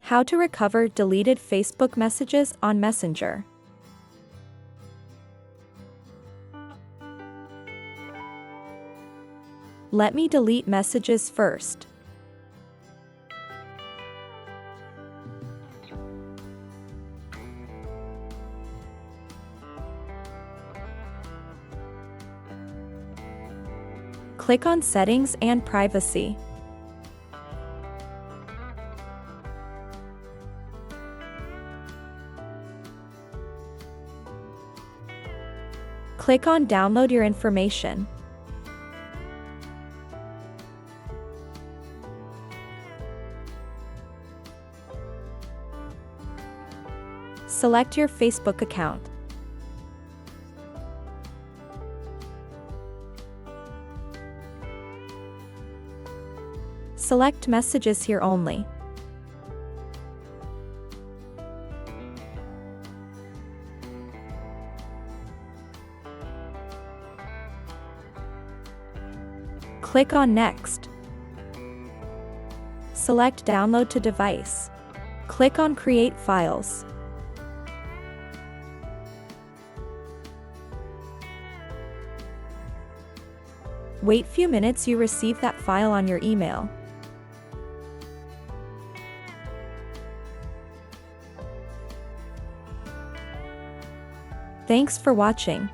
How to recover deleted Facebook messages on Messenger. Let me delete messages first. Click on Settings and Privacy. Click on Download your information. Select your Facebook account. Select Messages here only. Click on Next. Select Download to device. Click on Create Files. Wait few minutes, you receive that file on your email. Thanks for watching.